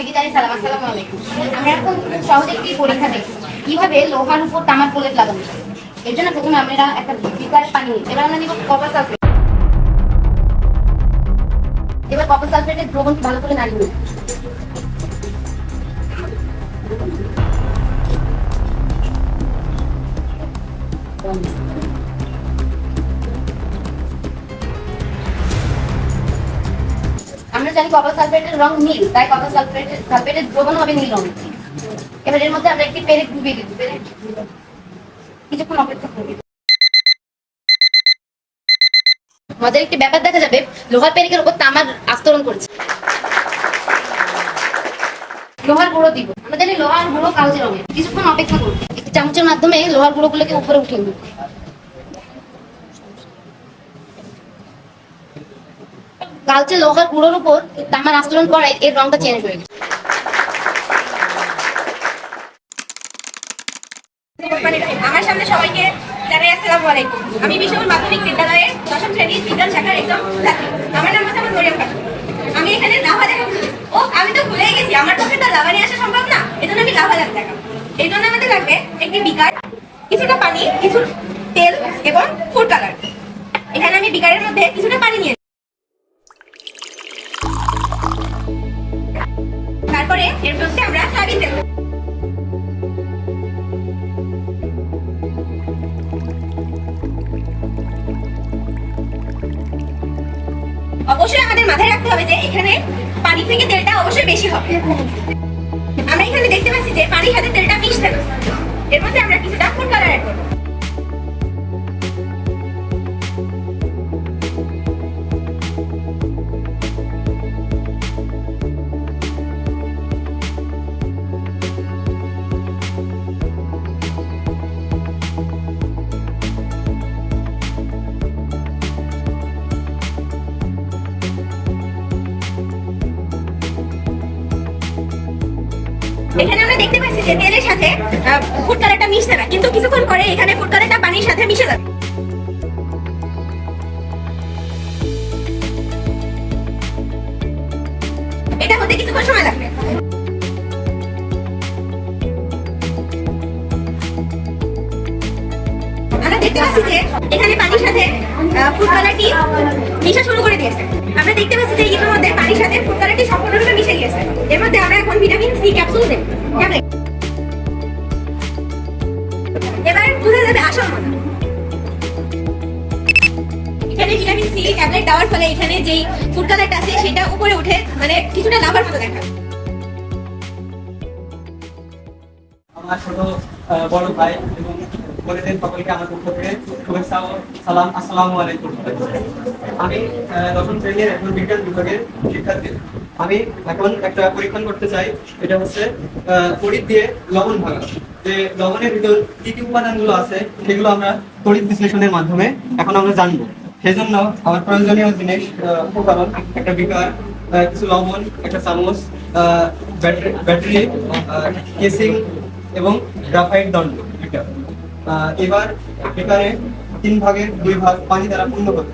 সবাইকে জানাই সালাম, আসসালামু আলাইকুম। আমরা এখন সহজে একটি পরীক্ষা দেখব কিভাবে লোহার উপর তামার প্রলেপ লাগানো যায়। এর জন্য প্রথমে আমরা একটা বিকারে পানি নিই। এবার আমরা নিব কপার সালফেট। এবার কপার সালফেটের দ্রবণ ভালো করে নাড়িয়ে নিই। আমরা জানি কপার সালফেটের রং নীল, তাই কপার সালফেটের দ্রবণ হবে নীল রঙের। এবার এর মধ্যে আমরা একটি পেরেক ডুবিয়ে দিব। পেরেক কিছুক্ষণ অপেক্ষা করব। মজার একটি ব্যাপার দেখা যাবে, লোহার পেরেকের উপর তামার আস্তরণ করছে। লোহার গুঁড়ো দিব। আমরা জানি লোহার গুঁড়ো কালচে রঙের। কিছুক্ষণ অপেক্ষা করব। একটি চামচের মাধ্যমে লোহার গুঁড়োগুলোকে উপরে উঠিয়ে নিব। কালচে লোহার গুঁড়োর উপর তামার আস্তরণ করায় এর রংটা চেঞ্জ হয়ে গেছে। আমার সামনে সবাইকে জানাই আসসালামু আলাইকুম। আমি বিশাল মাধ্যমিক বিদ্যালয়ের দশম শ্রেণীর বিজ্ঞান শাখার একজন ছাত্রী। আমার নাম মোহাম্মদ মরিয়ম খাতুন। আমি এখানে লাভা দেখাবো। আমি তো ভুলেই গেছি, আমার পক্ষে তো লাভা নিয়ে আসা সম্ভব না, এজন্য আমি লাভা দেখাবো। এই জন্য আমাদের লাগবে একটি বিকার, কিছুটা পানি, কিছু তেল এবং ফুড কালার। এখানে আমি বিকারের মধ্যে কিছুটা পানি নিয়ে তারপরে এর মধ্যে আমরা সয়াবিন তেল অবশ্যই আমাদের মাথায় রাখতে হবে যে এখানে পানি থেকে তেলটা অবশ্যই বেশি হবে। আমরা এখানে দেখতে পাচ্ছি যে পানির সাথে তেলটা মিশছে না। এর মধ্যে আমরা কিছুটা ফুড কালার অ্যাড করব। এখানে আমরা দেখতে পাচ্ছি যে তেলের সাথে ফুড কালারটা মিশছে না, কিন্তু কিছুক্ষণ পরে এখানে ফুড কালারটা পানির সাথে মিশে যাবে। এটা হতে কিছুক্ষণ সময় লাগবে। আমরা দেখতে পাচ্ছি যে এখানে পানির সাথে ফুড কালারটি মিশা শুরু করে দিয়েছে। আমরা দেখতে পাচ্ছি যে এর মধ্যে পানির সাথে ফুড কালারটি সম্পূর্ণরূপে মিশে গিয়েছে। এর মধ্যে আমরা এখন ভিটামিন সি ক্যাপসুল দেব। এবার বুঝা যাবে আসল মজা। এখানে ভিটামিন সি ট্যাবলেট দেওয়ার ফলে এখানে যেই ফুড কালারটা আছে সেটা উপরে উঠে মানে কিছুটা লাভার মতো দেখায়। আমার ছোট বড় ভাই এবং বোনেদের সকলকে আমার পক্ষ থেকে শুভেচ্ছা ও সালাম, আসসালামু আলাইকুম। আমি দশম শ্রেণীর একজন বিজ্ঞান বিভাগের শিক্ষার্থী। আমি এখন একটা পরীক্ষণ করতে চাই, এটা হচ্ছে তড়িৎ দিয়ে লবণ ভাঙা। যে লবণের ভিতর কি কি উপাদানগুলো আছে সেগুলো আমরা তড়িৎ বিশ্লেষণের মাধ্যমে এখন আমরা জানবো। সেই জন্য আমার প্রয়োজনীয় জিনিস উপকরণ একটা বিকার, কিছু লবণ, একটা চামচ, ব্যাটারি, কেসিং এবং গ্রাফাইট দণ্ড। এবার বিকারে 3 ভাগের 2 ভাগ পানি দ্বারা পূর্ণ করতে।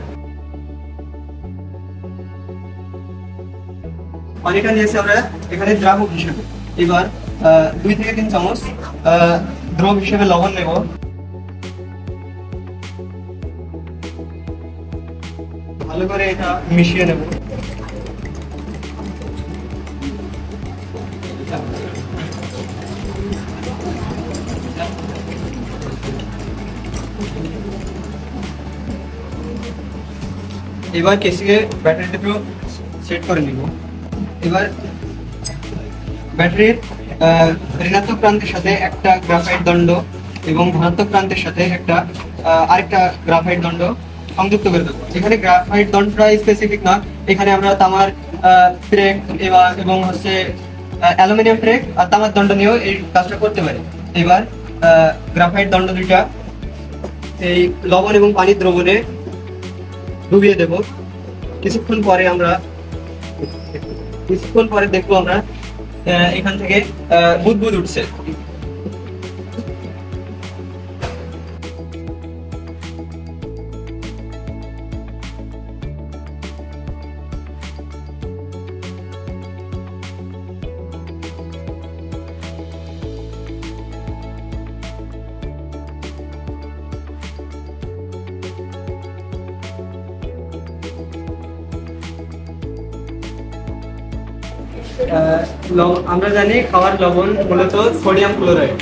পানিটা নিয়েছি আমরা এখানে দ্রাবক হিসেবে। এবার 2 থেকে 3 চামচ দ্রব হিসেবে লবণ নেব। ভালো করে এটা মিশিয়ে নেব। এবার কেসিংয়ে ব্যাটারিটা একটু সেট করে নিব। এবার ব্যাটারির ঋণাত্মক প্রান্তের সাথে একটা গ্রাফাইট দণ্ড এবং ধনাত্মক প্রান্তের সাথে একটা আরেকটা গ্রাফাইট দণ্ড সংযুক্ত করে দেবো। এখানে গ্রাফাইট দণ্ডটা স্পেসিফিক না, এখানে আমরা তামার ট্রেক এবং হচ্ছে অ্যালুমিনিয়াম ট্রেক আর তামার দণ্ড নিয়েও এই কাজটা করতে পারি। এবার গ্রাফাইট দণ্ড দুইটা এই লবণ এবং পানির দ্রবণে ডুবিয়ে দেব। কিছুক্ষণ পরে দেখবো আমরা এখান থেকে বুদবুদ উঠছে। আমরা জানি খাওয়ার লবণ মূলত সোডিয়াম ক্লোরাইড।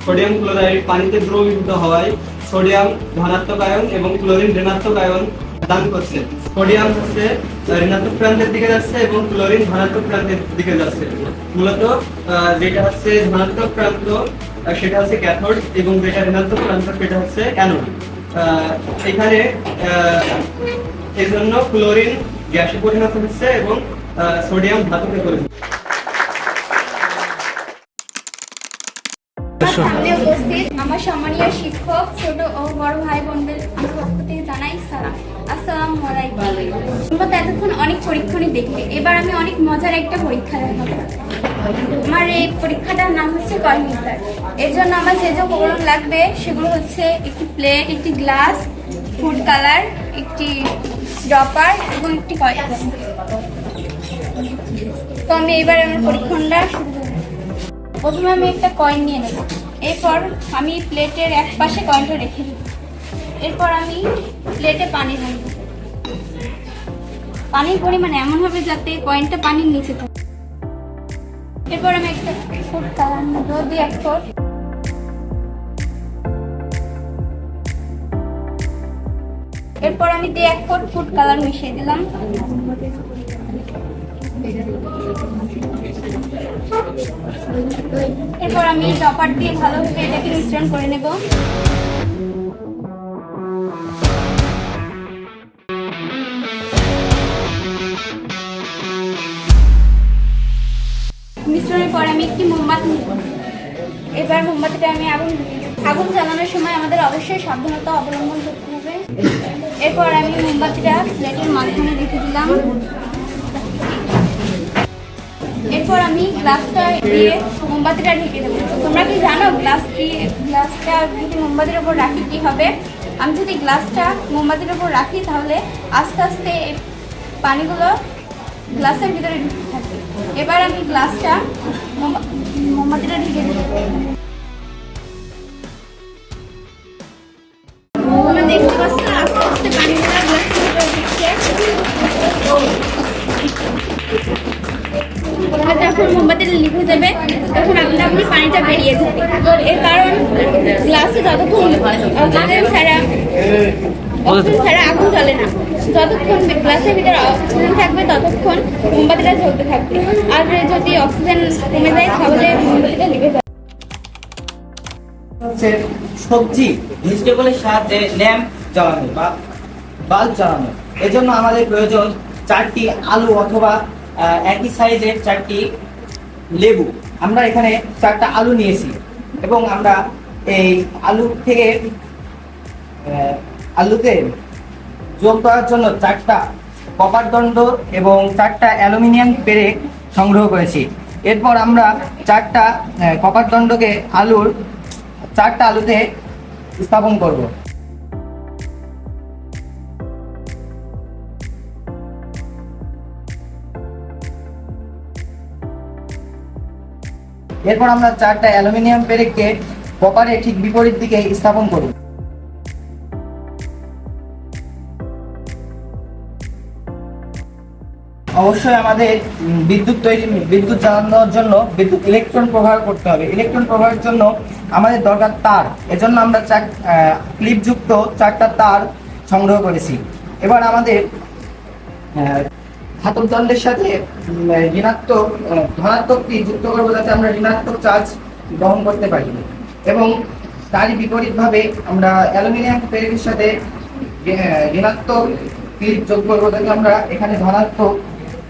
সোডিয়াম ক্লোরাইড পানিতে দ্রবীভূত হওয়ায় সোডিয়াম ধনাত্মক আয়ন এবং ক্লোরিন ঋণাত্মক আয়ন দান করছে। সোডিয়াম হচ্ছে ঋণাত্মক প্রান্তের দিকে যাচ্ছে এবং ক্লোরিন ধনাত্মক প্রান্তের দিকে যাচ্ছে। মূলত যেটা হচ্ছে ধনাত্মক প্রান্ত সেটা হচ্ছে ক্যাথোড এবং যেটা ঋণাত্মক প্রান্ত সেটা হচ্ছে অ্যানোড। এখানে এই জন্য ক্লোরিন গ্যাসে পরিণত হচ্ছে এবং সোডিয়াম ধাতুতে পরিণত। সামনে উপস্থিত আমার সম্মানীয় শিক্ষক, ছোট ও বড় ভাই বোনদের আমার পক্ষ থেকে জানাই সালাম। আসসালামু আলাইকুম। তোমরা তো এতক্ষণ অনেক পরীক্ষণই দেখলে, এবার আমি অনেক মজার একটা পরীক্ষা দেখাবো। আমার এই পরীক্ষাটার নাম হচ্ছে কয় মিটার। এর জন্য আমার যে যে উপকরণ লাগবে সেগুলো হচ্ছে একটি প্লেট, একটি গ্লাস, ফুড কালার, একটি ড্রপার এবং একটি কয়েন। তো আমি এবার আমার পরীক্ষণটা শুরু করব। প্রথমে আমি একটা কয়েন নিয়ে নেব, এরপর আমি প্লেটের এক পাশে কয়েনটা রেখে দেব। এরপর আমি প্লেটে পানি ঢালব। পানির পরিমাণ এমন হবে যাতে কয়েনটা পানির নিচে থাকে। এরপর আমি একটা ফুড কালার নেব, দিয়ে এক ফোঁট। এরপর আমি দিয়ে এক ফোঁট ফুড কালার মিশিয়ে দিলাম। এরপর আমি ড্রপার দিয়ে ভালোভাবে এটাকে মিশ্রণ করে নেব। মিশ্রণের পর আমি একটি মোমবাতি নেব। এবার মোমবাতিটা আমি আগুন জ্বালানোর সময় আমাদের অবশ্যই সাবধানতা অবলম্বন করতে হবে। এরপর আমি মোমবাতিটা প্লেটের মাঝখানে রেখে দিলাম। এরপর আমি গ্লাসটা দিয়ে মোমবাতিটা ঢেকে দেবো। তোমরা কি জানো গ্লাসটা যদি মোমবাতির উপর রাখি কি হবে? আমি যদি গ্লাসটা মোমবাতির উপর রাখি তাহলে আস্তে আস্তে পানিগুলো গ্লাসের ভিতরে ঢুকতে থাকে। এবার আমি গ্লাসটা মোমবাতিটা ঢেকে দেবো। তোমরা দেখতে পাচ্ছ আস্তে আস্তে পানিগুলো গ্লাসের ভিতরে ঢুকছে। যখন মোমবাতিটা লিখে যাবে তখন আপনা আপনি পানিটা বেরিয়ে যাবে। এর কারণ গ্লাসে যতক্ষণ অক্সিজেন ছাড়া আগুন জ্বলে না। যতক্ষণ গ্লাসের ভিতরে অক্সিজেন থাকবে ততক্ষণ মোমবাতিটা জ্বলতে থাকবে। আর যদি অক্সিজেন কমে যায় তাহলে মোমবাতিটা লিখে যাবে। সবজি ভেজিটেবলের সাহায্যে ল্যাম্প জ্বালানো বা বাল্ব জ্বালানো। এজন্য আমাদের প্রয়োজন 4টি আলু অথবা একই সাইজের 4টি লেবু। আমরা এখানে 4টা আলু নিয়েছি এবং আমরা এই আলুতে যোগ করার জন্য 4টা কপার দণ্ড এবং 4টা অ্যালুমিনিয়াম পেরেক সংগ্রহ করেছি। এরপর আমরা 4টা কপার দণ্ডকে 4টা আলুতে স্থাপন করব। এরপর আমরা 4টা অ্যালুমিনিয়াম পেরেককে কপারে ঠিক বিপরীত দিকে স্থাপন করব। অবশ্যই আমাদের বিদ্যুৎ জ্বালানোর জন্য ইলেকট্রন প্রবাহ করতে হবে। ইলেকট্রন প্রবাহের জন্য আমাদের দরকার তার। এজন্য আমরা ক্লিপযুক্ত 4টা তার সংগ্রহ করেছি। এবার আমাদের ধাতব দণ্ডের সাথে ধনাত্মকটি যুক্ত করবো যাতে আমরা ঋণাত্মক চার্জ গ্রহণ করতে পারি এবং তারই বিপরীতভাবে আমরা অ্যালুমিনিয়াম পেরেকের সাথে ঋণাত্মক ক্লিপ যোগ করবো যাতে আমরা এখানে ধনাত্মক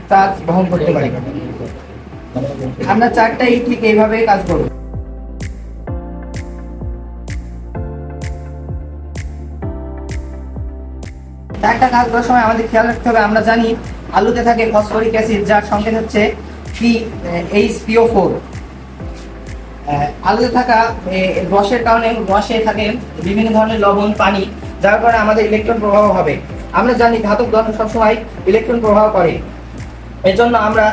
চার্জ গ্রহণ করতে পারি। আমরা 4টাই ঠিক এইভাবে কাজ করব। একটা কাজ করার সময় আমাদের খেয়াল রাখতে হবে, আমরা জানি আলুতে থাকে ফসফরিক অ্যাসিড যার সংকেত হচ্ছে H3PO4। আলুতে থাকা রসের কারণে রসে থাকে বিভিন্ন ধরনের লবণ, পানি, যার কারণে আমাদের ইলেকট্রন প্রবাহ হবে। আমরা জানি ধাতব দণ্ড সবসময় ইলেকট্রন প্রবাহ করে। এর জন্য আমরা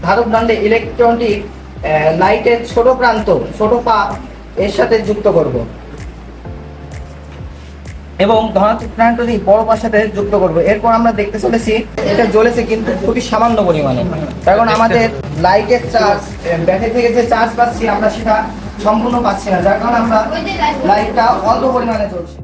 ধাতব দণ্ডে ইলেকট্রনটি লাইটের ছোট পা এর সাথে যুক্ত করব। এবং ধনাত্মক প্রান্তটি বড় সাথে যুক্ত করব। এরপর আমরা দেখতে চলেছি এটা জ্বলেছে কিন্তু খুবই সামান্য পরিমাণে, কারণ আমাদের লাইটের চার্জ, ব্যাটারি থেকে যে চার্জ পাচ্ছি আমরা সেটা সম্পূর্ণ পাচ্ছি না, যার কারণে আমরা লাইটটা অল্প পরিমাণে জ্বলছে।